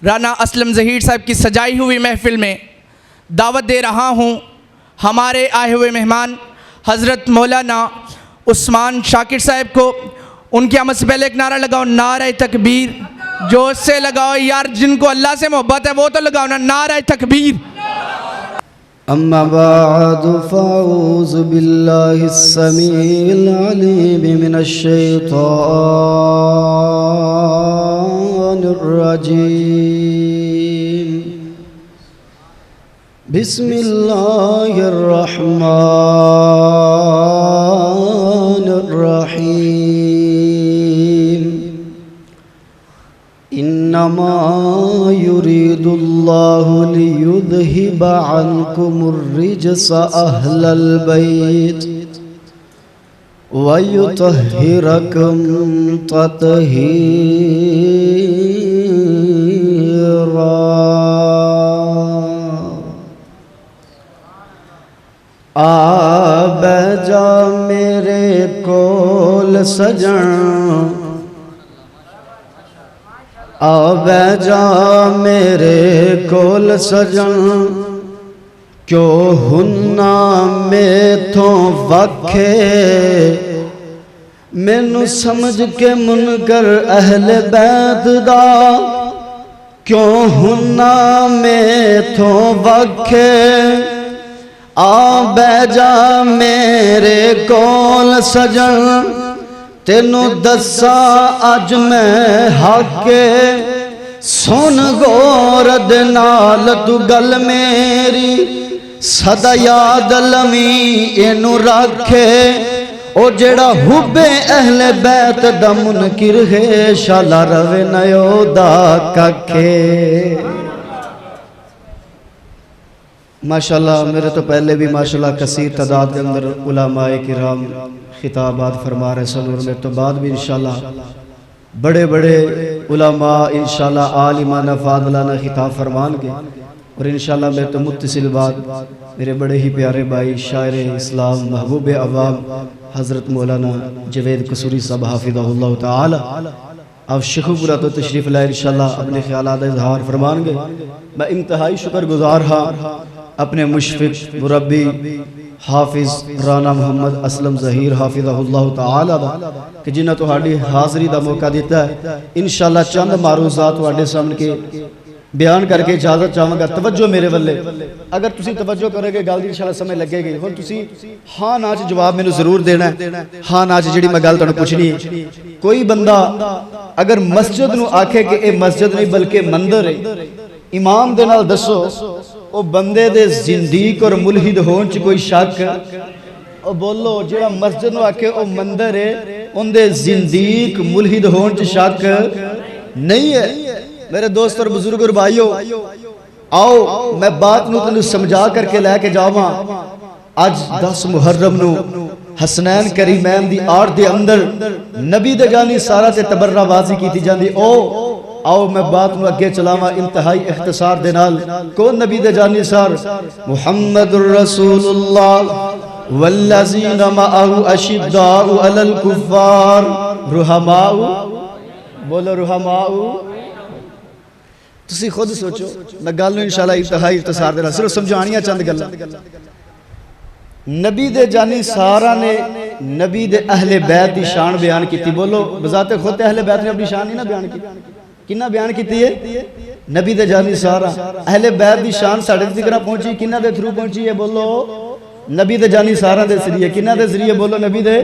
رانا اسلم ظہیر صاحب کی سجائی ہوئی محفل میں دعوت دے رہا ہوں ہمارے آئے ہوئے مہمان حضرت مولانا عثمان شاکر صاحب کو۔ ان کی آمد سے پہلے ایک نعرہ لگاؤ، نعرہ تکبیر، جوش سے لگاؤ یار، جن کو اللہ سے محبت ہے وہ تو لگاؤ نا، نعرہ تکبیر۔ اما بعد فاعوذ باللہ السمیع العلیم من الشیطان الرجیم، بسم اللہ الرحمن الرحیم۔ انما يريد الله ليذهب عنكم الرجس اهل البيت ويطهركم تطهيرا۔ آ بیجا میرے کول سجن، آ بیجا میرے کول سجن، کیوں ہننا میں تھوں وکھے، مینوں سمجھ کے منکر اہل بیت دا، کیوں ہننا میں تھوں وکھے، آ بیجا میرے کول سجن، تینوں دسا اج میں حق، سن غور نال تو گل میری، سدا یاد لمی اینو رکھے، او جڑا حب اہل بیت دا منکر ہے، شالا روے نیو دا ککھے۔ ماشاءاللہ میرے تو پہلے بھی ماشاءاللہ کثیر تعداد کے اندر علماء کرام خطابات فرما رہے سن، اور میرے تو بعد بھی انشاءاللہ بڑے بڑے علماء انشاءاللہ عالمانہ فاضلانہ خطاب فرمان گے، اور انشاءاللہ میرے تو متصل بات میرے بڑے ہی پیارے بھائی شاعر اسلام محبوب عوام حضرت مولانا جوید قصوری صاحب حافظہ اللہ تعالی، آپ شیخو پورا تو تشریف لائے انشاءاللہ اپنے خیالات اظہار فرمان گے۔ میں انتہائی شکر گزار ہاں اپنے مشفق مربی حافظ رانا محمد اسلم ظہیر حافظہ اللہ تعالی دا کہ جنہاں تہاڈی حاضری دا موقع دیتا ہے۔ انشاءاللہ چند معروضات تہاڈے سامنے کے بیان کر کے اجازت چاہوں گا، توجہ میرے والے، اگر تسی توجہ کرے گے گل دی انشاءاللہ سمجھ لگے گی۔ ہن تسی ہاں نا چ جواب مینوں ضرور دینا ہے، ہاں نا چ جڑی میں گل تانوں پوچھنی ہے۔ کوئی بندہ اگر مسجد نو آکھے کہ اے مسجد نہیں بلکہ مندر ہے، امام دے نال دسو او بندے دے زندیق اور ملحد ہون چ کوئی شک؟ او بولو جڑا مسجد نو آکھے او مندر ہے، ان دے زندیق ملحد ہون چ شک نہیں ہے۔ میرے دوست اور بزرگ اور بھائیو، آؤ میں بات نو تنو سمجھا کر کے لے کے جاواں۔ اج 10 محرم نو حسنین کریمین دی آڑ دے اندر نبی دے جانی سارا تے تبرہ بازی کی تھی جاندی۔ آؤ میں بات نو اگے چلاواں انتہائی اختصار دے نال۔ کون نبی دے جانی سار؟ محمد الرسول اللہ والذین معه اشداء علی الکفار رحماء، بولو رحماء۔ تسی خود سوچو، میں گل نو انشاءاللہ انتہائی اختصار دے نال صرف سمجھانیاں چند گلاں۔ نبی دے جانی سارا نے نبی دے اہل بیت دی شان بیان کی تھی۔ بولو بذات خود اہل بیت نے اپنی شان نہیں نہ بیان کی، کنہ بیان کی تھی ہے؟ نبی دے جانی سارا اہل بیت دی شان ساڑھے ذکرہ پہنچی، کنہ دے تھرو پہنچی ہے؟ بولو نبی دے جانی سارا دے ذریعے، کنہ دے ذریعے؟ بولو نبی دے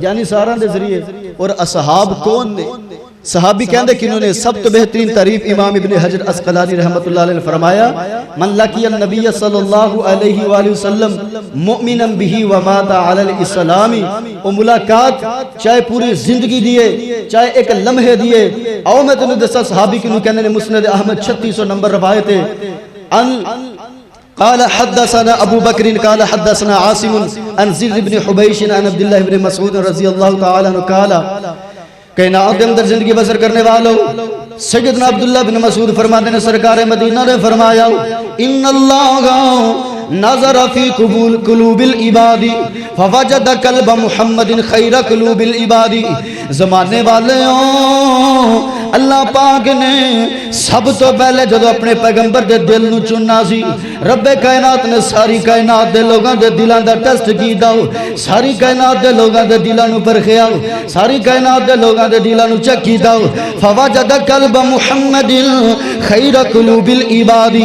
جانی سارا دے ذریعے۔ اور اصحاب کون نے؟ صحابی کہندے کنہوں نے؟ سب تو بہترین تعریف امام ابن حجر اسقلانی رحمت اللہ علیہ نے فرمایا، من لقی النبی صلی اللہ علیہ وآلہ وسلم مؤمنا بہی ومات علی الاسلام، او ملاقات چاہے پوری زندگی دیے چاہے ایک لمحے دیے۔ آؤ میں تنہیں دسا صحابی کنہوں کہنے نے مسند احمد 3600 نمبر روایت ہے۔ قال حدثنا ابو بکر قال حدثنا عاصم عن زید بن حبیش عن عبداللہ بن مسعود رضی اللہ تعالی عنہ قال کائنات کے اندر زندگی بسر کرنے والوں سیدنا عبداللہ بن مسعود فرماتے ہیں سرکار مدینہ نے فرمایا ان اللہ نظر فی قلوب العباد فوجد قلب محمد خیر قلوب العباد۔ زمانے والے اللہ پاک نے سب تو پہلے جدو اپنے پیغمبر دے دل نو چننا سی رب کائنات نے ساری کائنات دے لوگاں دے دلاں دا ٹیسٹ کیتا ساری کائنات دے لوگاں دے دلاں نو پرکھیا ساری کائنات دے لوگاں دے دلاں نو چیک کیتا فوجد قلب محمد خیر قلوب العباد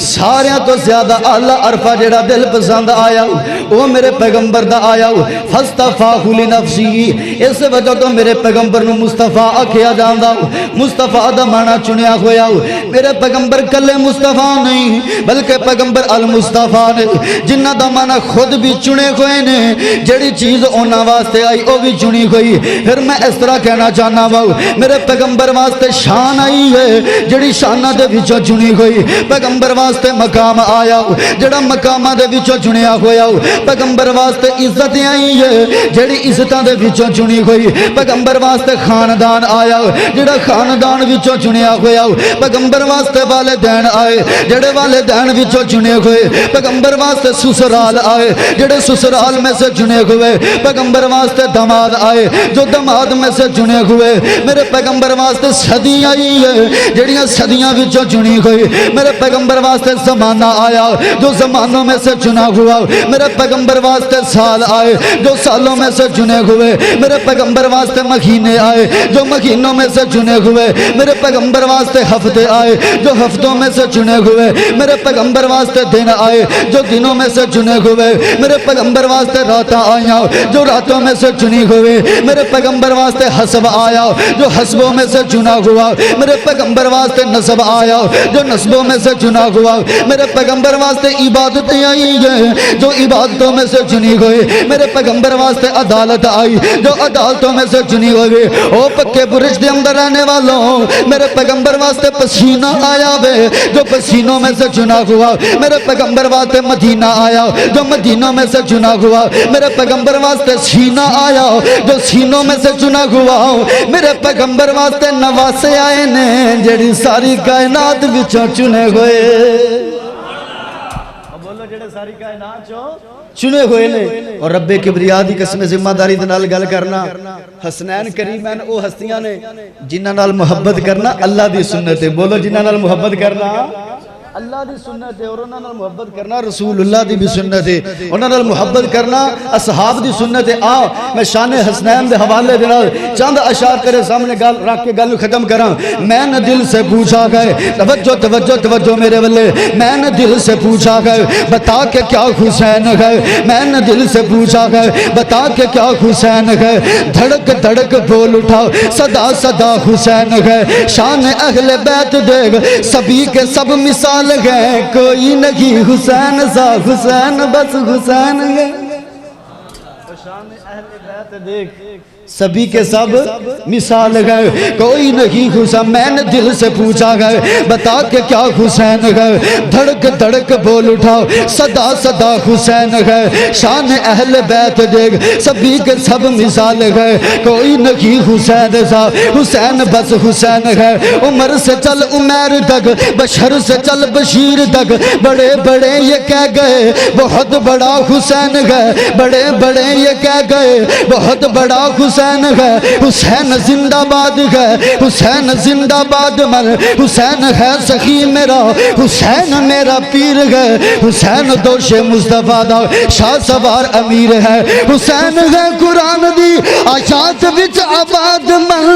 سارے تو زیادہ اعلیٰ عرفہ جڑا دل پسند آیا وہ میرے پیغمبر دا آیا فاستفاہ لنفسی اس وجہ تو میرے پیغمبر نو مصطفیٰ آکھیا جاندا مصطفیٰ دا معنی چنیا ہویا میرے پیغمبر کلے مصطفیٰ نہیں بلکہ پیغمبر المصطفیٰ نے جنہ دا معنی خود بھی چنے ہوئے نے جڑی چیز اونا واسطے آئی وہ بھی چنی ہوئی پھر میں اس طرح کہنا چاہنا ہوں میرے پیغمبر واسطے شان آئی ہے جڑی شانہ دے وچوں چنی ہوئی پیغمبر واسطے مقام آیا جڑا مقامہ دے وچوں چنیا ہویا پیغمبر واسطے عزت آئی ہے جڑی عزتاں دے وچوں چنی ہوئی پیغمبر واسطے خاندان آیا جڑا خاندان وچوں چنیا ہویا پیغمبر واسطے والدین آئے جڑے والدین وچوں چنے ہوئے پیغمبر واسطے سسرال آئے جڑے سسرال میں سے چنے ہوئے پیغمبر واسطے داماد آئے جو داماد میں سے چنے ہوئے میرے پیغمبر واسطے صدی آئی ہے جڑیاں صدیاں وچوں چنی ہوئی میرے پیغمبر واسطے زمانہ آیا جو زمانوں میں سے چنا ہوا میرے پیغمبر واسطے سال آئے جو سالوں میں سے چنے ہوئے میرے پیغمبر واسطے مہینے آئے جو مہینوں میں سے چنے ہوئے میرے پیغمبر واسطے ہفتے آئے جو ہفتوں میں سے چنے ہوئے میرے پیغمبر واسطے دن آئے جو دنوں میں سے چنے ہوئے میرے پیغمبر واسطے راتاں آئیاں جو راتوں میں سے چنی ہوئے میرے پیغمبر واسطے حسب آیا جو حسبوں میں سے چنا ہوا میرے پیغمبر واسطے نسب آیا جو نسبوں میں سے چنا ہوا میرے پیغمبر واسطے عبادتیں آئی ہیں جو عبادتوں میں سے چنی ہوئی میرے پیغمبر واسطے عدالت آئی جو عدالتوں میں سے چنی ہوئی او پکے برج دے اندر رہنے والوں میرے پیغمبر واسطے پسینہ آیا بے جو پسینوں میں سے چنا ہوا میرے پیغمبر واسطے مدینہ آیا جو مدینوں میں سے چنا ہوا میرے پیغمبر واسطے سینہ آیا جو سینوں میں سے چنا ہوا میرے پیغمبر واسطے نواسے آئے نے جڑی ساری کائنات وچوں چنے ہوئے بولو جڑے ساری کائنات چنے ہوئے نے اور رب کبریا دی قسم ذمہ داری دے نال گل کرنا حسنین کریمین او ہستیاں نے جنہاں نال محبت کرنا اللہ دی سنت ہے بولو جنہاں نال محبت کرنا اللہ دی سنت ہے اور انہاں نال محبت کرنا رسول اللہ دی بھی سنت ہے انہاں نال محبت کرنا اصحاب دی سنت ہے میں شان حسنین دے حوالے دے نال چند اشعار تیرے سامنے گل رکھ کے گل ختم کراں میں نے دل سے پوچھا گئے توجہ توجہ توجہ میرے ولے میں نے دل سے پوچھا گئے بتا کہ کیا حسین ہے میں نے دل سے پوچھا گئے بتا کہ کیا حسین ہے دھڑک دھڑک بول اٹھا صدا صدا حسین ہے شان اہل بیت دیکھ سبھی کے سب مثال گئے کوئی نہیں حسین سا حسین بس حسین گئے شان اہل بیت دیکھ سبھی کے سب مثال گئے کوئی نہیں حسین میں نے دل سے پوچھا گئے بتا کہ کیا حسین گئے دھڑک دھڑک بول اٹھاؤ صدا صدا حسین گئے شان اہل بیت دیکھ سبھی کے سب مثال گئے کوئی نہیں حسین سا حسین بس حسین گئے عمر سے چل عمیر تک بشر سے چل بشیر تک بڑے بڑے یہ کہہ گئے بہت بڑا حسین گئے بڑے بڑے یہ کہہ گئے بہت بڑا حسین ہے حسین زندہ باد ہے حسین زندہ باد مر حسین ہے سخی میرا حسین میرا پیر ہے حسین دوش مصطفیٰ دا شاہ سوار امیر ہے حسین ہے قرآن دی آیات وچ آباد مر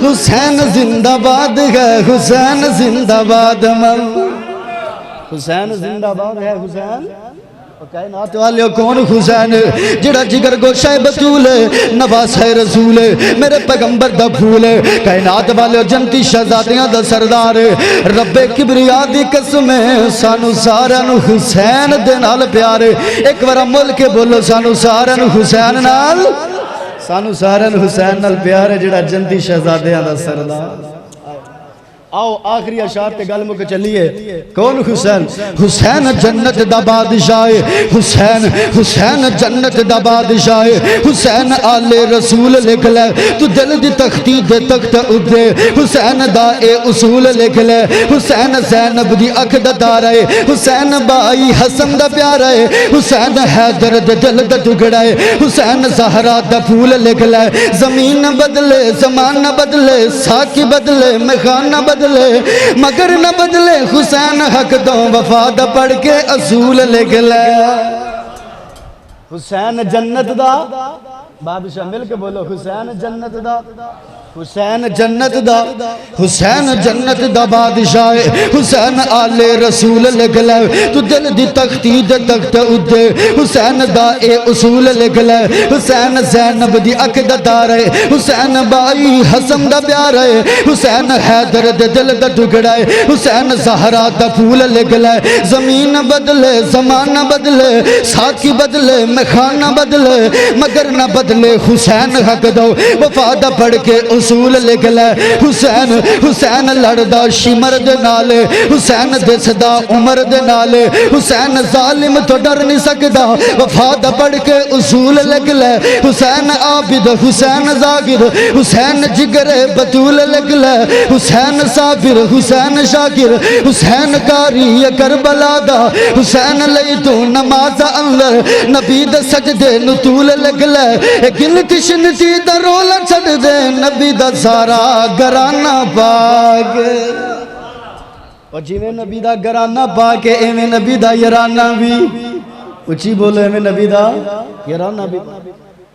حسین زندہ باد ہے حسین زندہ باد مر حسین زندہ باد ہے حسین کائنات والے کون حسین جڑا جگر گوشہ بطول ہے نواسہ رسول ہے میرے پیغمبر دا پھول ہے کائنات والے جنتی شہزادیاں دا سردار ہے رب کبریا دی قسم ہے سانو سارن حسین دے نال پیار ہے ایک بار ملک بولو سانو سارن حسین نال سانو سارن حسین نال پیار ہے جڑا جنتی شہزادیاں دا سردار آؤ آخری اشعار تے گل مک چلیے. کون حسین؟ حسین جنت دا بادشاہ، حسین حسین جنت دا بادشاہ، حسین آل رسول لکھ لے تو دل دی تختی دے تخت اٹھے، حسین دا اے اصول لکھ لے، حسین زینب دی اکھ دا تارا ہے، حسین بائی حسن دا پیارا ہے، حسین حیدر دے دل دا ٹکڑا ہے، حسین زہرا دا پھول لکھ لے. زمین نہ بدلے زمان نہ بدلے ساکی بدلے میخان نہ بدلے مگر نہ بدلے حسین حق دو وفا دا پڑھ کے اصول لکھ لے. حسین جنت دا بادشاہ مل کے بولو حسین جنت دا، حسین جنت دا، حسین جنت دا بادشاہ، حسین آل رسول لکھ لے تو دل دی تختی دے تخت اٹھے، حسین دا اے اصول لکھ لے، حسین زینب دی اکھ دا تارا ہے، حسین بائی حسن دا پیارا ہے، حسین حیدر دے دل دا ٹکڑا ہے، حسین زہرا دا پھول لکھ لے. زمین بدلے زمان نہ بدلے ساکی بدلے میخان نہ بدلے مگر نہ بدلے حسین حق دو وفا دا پڑھ کے اصول لکھ لے. حسین حسین لڑدا شمر دے نالے، حسین دسدا عمر دے نالے، حسین ظالم تو ڈر نہیں سکدا وفا دا پڑھ کے اصول لکھ لے. حسین عابد حسین زاہد حسین جگر بطول لکھ لے، حسین صابر حسین شاکر حسین کاری کربلا دا، حسین لئی تو نماز اندر نبی دا سجدے نطول لکھ لے. گنتی شنتی دا رولا چھڑ دے نبی دا سارا گرانہ پاک، اور جیویں نبی دا گرانہ پاک ایویں نبی دا یرانہ بھی اچھی بولو، ایویں نبی دا یرانہ بھی.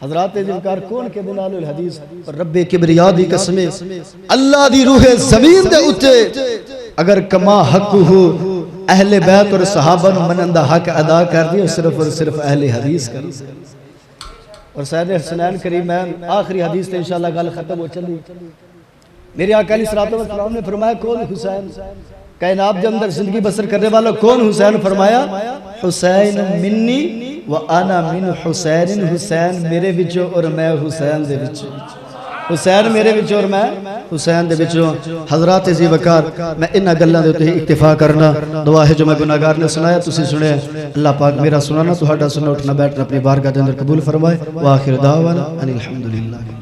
حضرات ذکر کون کے بلال الحدیث اور رب کبریا دی قسمیں اللہ دی روح زمین دے اتے اگر کما حق ہو اہل بیت اور صحابہ منندہ حق ادا کر دی صرف اور صرف اہل حدیث کر دی. اور سید حسنین کریمین آخری حدیث تے انشاءاللہ گل ختم ہو چلی. میرے آقا علیہ السلام نے فرمایا کون حسین؟ کائنات کے اندر زندگی بسر کرنے والا کون حسین؟ فرمایا حسین منی و انا من حسین، حسین میرے وچوں اور میں حسین دے وچوں، حسین میرے وچوں اور میں حسین دے وچوں. حضرات ذی وقار میں انہاں گلاں دے تے اکتفا کرنا. دعا ہے جو میں گناہگار نے سنایا تسی سنے، اللہ پاک میرا سنانا تہاڈا سننا اٹھنا بیٹھنا اپنی بارگاہ دے اندر قبول فرمائے. وآخر دعوانا ان الحمدللہ.